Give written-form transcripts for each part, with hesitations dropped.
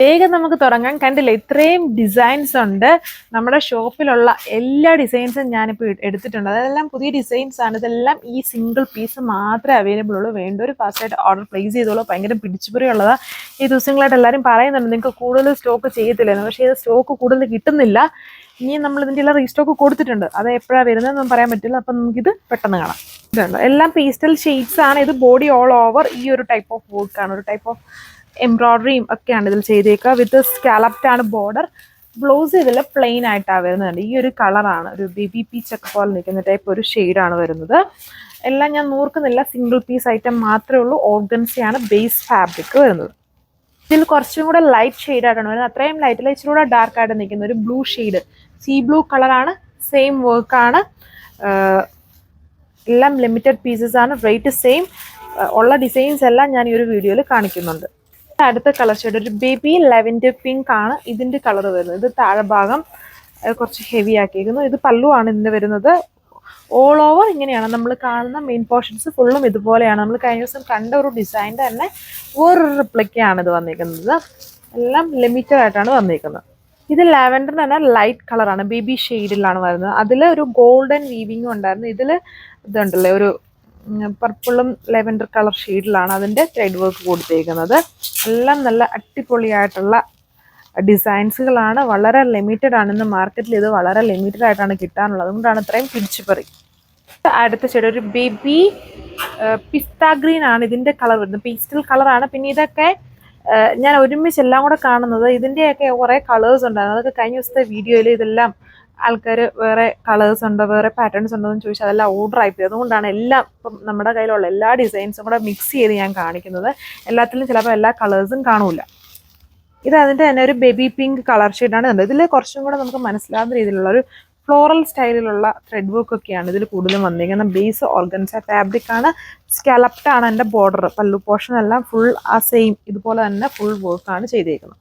വേഗം നമുക്ക് തുടങ്ങാൻ. കണ്ടില്ലേ, ഇത്രയും ഡിസൈൻസ് ഉണ്ട്. നമ്മുടെ ഷോപ്പിലുള്ള എല്ലാ ഡിസൈൻസും ഞാനിപ്പോൾ എടുത്തിട്ടുണ്ട്. അതെല്ലാം പുതിയ ഡിസൈൻസ് ആണ്. ഇതെല്ലാം ഈ സിംഗിൾ പീസ് മാത്രമേ അവൈലബിൾ ഉള്ളൂ. വേണ്ടൊരു ഫാസ്റ്റായിട്ട് ഓർഡർ പ്ലേസ് ചെയ്തോളൂ. ഭയങ്കര പിടിച്ചുപറിയുള്ളതാണ്. ഈ ദിവസങ്ങളായിട്ട് എല്ലാവരും പറയുന്നുണ്ട് നിങ്ങൾക്ക് കൂടുതൽ സ്റ്റോക്ക് ചെയ്യത്തില്ലെന്ന്. പക്ഷേ ഇത് സ്റ്റോക്ക് കൂടുതൽ കിട്ടുന്നില്ല. ഇനി നമ്മൾ ഇതിൻ്റെ എല്ലാം റീസ്റ്റോക്ക് കൊടുത്തിട്ടുണ്ട്. അത് എപ്പോഴാണ് വരുന്നതെന്നൊന്നും പറയാൻ പറ്റില്ല. അപ്പം നമുക്കിത് പെട്ടെന്ന് കാണാം. ഇതുണ്ട്, എല്ലാം പേസ്റ്റൽ ഷെയ്ഡ്സ് ആണ്. ഇത് ബോഡി ഓൾ ഓവർ ഈ ഒരു ടൈപ്പ് ഓഫ് വർക്കാണ്. ഒരു ടൈപ്പ് ഓഫ് എംബ്രോയിഡറിയും ഒക്കെയാണ് ഇതിൽ ചെയ്തേക്കുക. വിത്ത് സ്കാലപ്ഡ് ആണ് ബോർഡർ. ബ്ലൗസ് ഇതിൽ പ്ലെയിൻ ആയിട്ടാണ് വരുന്നുണ്ട്. ഈ ഒരു കളറാണ്, ഒരു ബേബി പീച്ച് ഒക്കെ പോലെ നിൽക്കുന്ന ടൈപ്പ് ഒരു ഷെയ്ഡാണ് വരുന്നത്. എല്ലാം ഞാൻ നോക്കുന്നില്ല, സിംഗിൾ പീസ് ഐറ്റം മാത്രമേ ഉള്ളൂ. ഓർഗൻസിയാണ് ബേസ് ഫാബ്രിക് വരുന്നത്. ഇതിൽ കുറച്ചും കൂടെ ലൈറ്റ് ഷെയ്ഡായിട്ടാണ് വരുന്നത്. അത്രയും ലൈറ്റിൽ ഇച്ചിരി കൂടെ ഡാർക്ക് ആയിട്ട് നിൽക്കുന്ന ഒരു ബ്ലൂ ഷെയ്ഡ്, സീ ബ്ലൂ കളറാണ്. സെയിം വർക്കാണ്. എല്ലാം ലിമിറ്റഡ് പീസസ് ആണ്. Rate same. ഉള്ള ഡിസൈൻസ് എല്ലാം ഞാൻ ഈ ഒരു വീഡിയോയിൽ കാണിക്കുന്നുണ്ട്. അടുത്ത കളർ ഷെയ്ഡ് ഒരു ബേബി ലെവൻഡർ പിങ്ക് ആണ് ഇതിൻ്റെ കളർ വരുന്നത്. ഇത് താഴെ ഭാഗം കുറച്ച് ഹെവി ആക്കിയിരിക്കുന്നു. ഇത് പല്ലു ആണ് ഇതിൻ്റെ വരുന്നത്. ഓൾ ഓവർ ഇങ്ങനെയാണ് നമ്മൾ കാണുന്ന മെയിൻ പോർഷൻസ് ഫുള്ളും ഇതുപോലെയാണ്. നമ്മൾ കഴിഞ്ഞ ദിവസം കണ്ട ഒരു ഡിസൈൻ്റെ തന്നെ വേറൊരു റിപ്ലിക്കയാണ് ഇത് വന്നിരിക്കുന്നത്. എല്ലാം ലിമിറ്റഡ് ആയിട്ടാണ് വന്നിരിക്കുന്നത്. ഇത് ലാവൻഡറിന് തന്നെ ലൈറ്റ് കളറാണ്, ബേബി ഷെയ്ഡിലാണ് വരുന്നത്. അതിൽ ഒരു ഗോൾഡൻ വീവിങ്ങും ഉണ്ടായിരുന്നു. ഇതിൽ ഇതുണ്ടല്ലേ, ഒരു പർപ്പിളും ലെവൻഡർ കളർ ഷെയ്ഡിലാണ് അതിൻ്റെ ത്രെഡ് വർക്ക് കൊടുത്തേക്കുന്നത്. എല്ലാം നല്ല അടിപൊളിയായിട്ടുള്ള ഡിസൈൻസുകളാണ്. വളരെ ലിമിറ്റഡ് ആണ്. ഇന്ന് മാർക്കറ്റിൽ ഇത് വളരെ ലിമിറ്റഡ് ആയിട്ടാണ് കിട്ടാനുള്ളത്. അതുകൊണ്ടാണ് ഇത്രയും പിടിച്ചുപറി. അടുത്ത ഷെയ്ഡ് ഒരു ബേബി പിസ്ത ഗ്രീൻ ആണ് ഇതിൻ്റെ കളർ വരുന്നത്. പേസ്റ്റൽ കളറാണ്. പിന്നെ ഇതൊക്കെ ഞാൻ ഒരുമിച്ച് എല്ലാം കൂടെ കാണുന്നത്. ഇതിൻ്റെയൊക്കെ കുറേ കളേഴ്സ് ഉണ്ടായിരുന്നു. അതൊക്കെ കഴിഞ്ഞ ദിവസത്തെ വീഡിയോയിൽ ഇതെല്ലാം ആൾക്കാർ വേറെ കളേഴ്സ് ഉണ്ടോ, വേറെ പാറ്റേൺസ് ഉണ്ടോ എന്ന് ചോദിച്ചാൽ അതെല്ലാം ഓർഡർ ആയിപ്പോയി. അതുകൊണ്ടാണ് എല്ലാം ഇപ്പം നമ്മുടെ കയ്യിലുള്ള എല്ലാ ഡിസൈൻസും കൂടെ മിക്സ് ചെയ്ത് ഞാൻ കാണിക്കുന്നത്. എല്ലാത്തിലും ചിലപ്പോൾ എല്ലാ കളേഴ്സും കാണൂല. ഇത് അതിൻ്റെ തന്നെ ഒരു ബേബി പിങ്ക് കളർ ഷെയ്ഡാണ് കണ്ടത്. ഇതിൽ കുറച്ചും കൂടെ നമുക്ക് മനസ്സിലാവുന്ന രീതിയിലുള്ള ഒരു ഫ്ലോറൽ സ്റ്റൈലിലുള്ള ത്രെഡ് വർക്ക് ഒക്കെയാണ് ഇതിൽ കൂടുതലും വന്നിരിക്കുന്നത്. ബേസ് ഓർഗൻസ ഫാബ്രിക് ആണ്. സ്കാലപ്ഡ് ആണ് എൻ്റെ ബോർഡർ. പല്ലു പോർഷൻ എല്ലാം ഫുൾ ആ സെയിം ഇതുപോലെ തന്നെ ഫുൾ വർക്കാണ് ചെയ്തേക്കുന്നത്.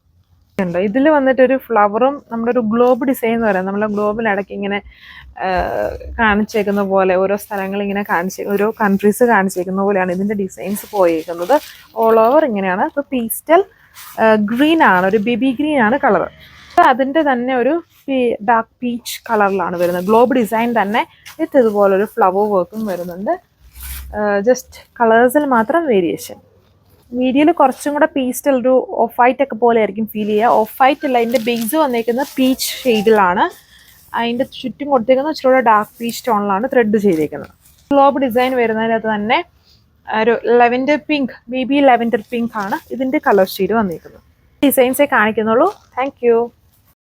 ഇതിൽ വന്നിട്ടൊരു ഫ്ലവറും നമ്മുടെ ഒരു ഗ്ലോബ് ഡിസൈൻ എന്ന് പറയാം. നമ്മളെ ഗ്ലോബിലിടയ്ക്ക് ഇങ്ങനെ കാണിച്ചേക്കുന്ന പോലെ ഓരോ സ്ഥലങ്ങൾ ഇങ്ങനെ ഓരോ കൺട്രീസ് കാണിച്ചേക്കുന്ന പോലെയാണ് ഇതിൻ്റെ ഡിസൈൻസ് പോയേക്കുന്നത്. ഓൾ ഓവർ ഇങ്ങനെയാണ്. ഇപ്പോൾ പേസ്റ്റൽ ഗ്രീൻ ആണ്, ഒരു ബേബി ഗ്രീൻ ആണ് കളർ. അതിൻ്റെ തന്നെ ഒരു ഡാർക്ക് പീച്ച് കളറിലാണ് വരുന്നത്. ഗ്ലോബ് ഡിസൈൻ തന്നെ വിത്ത് ഇതുപോലൊരു ഫ്ലവർ വർക്കും വരുന്നുണ്ട്. ജസ്റ്റ് കളേഴ്സിൽ മാത്രം വേരിയേഷൻ. വീഡിയോയിൽ കുറച്ചും കൂടെ പേസ്റ്റൽ ഒരു ഓഫ് വൈറ്റ് ഒക്കെ പോലെ ആയിരിക്കും ഫീൽ ചെയ്യുക. ഓഫ് വൈറ്റ് അല്ല, അതിൻ്റെ ബേസ് വന്നേക്കുന്നത് പീച്ച് ഷെയ്ഡിലാണ്. അതിൻ്റെ ചുറ്റും കൊടുത്തേക്കുന്നത് ഇച്ചിരി ഡാർക്ക് പീച്ച് ടോണിലാണ് ത്രെഡ് ചെയ്തേക്കുന്നത്. ഗ്ലോബ് ഡിസൈൻ വരുന്നതിനകത്ത് തന്നെ ഒരു lavender pink, baby lavender pink ആണ് ഇതിൻ്റെ കളർ ഷെയ്ഡ് വന്നിരിക്കുന്നത്. ഡിസൈൻസേ കാണിക്കുന്നുള്ളൂ. Thank U.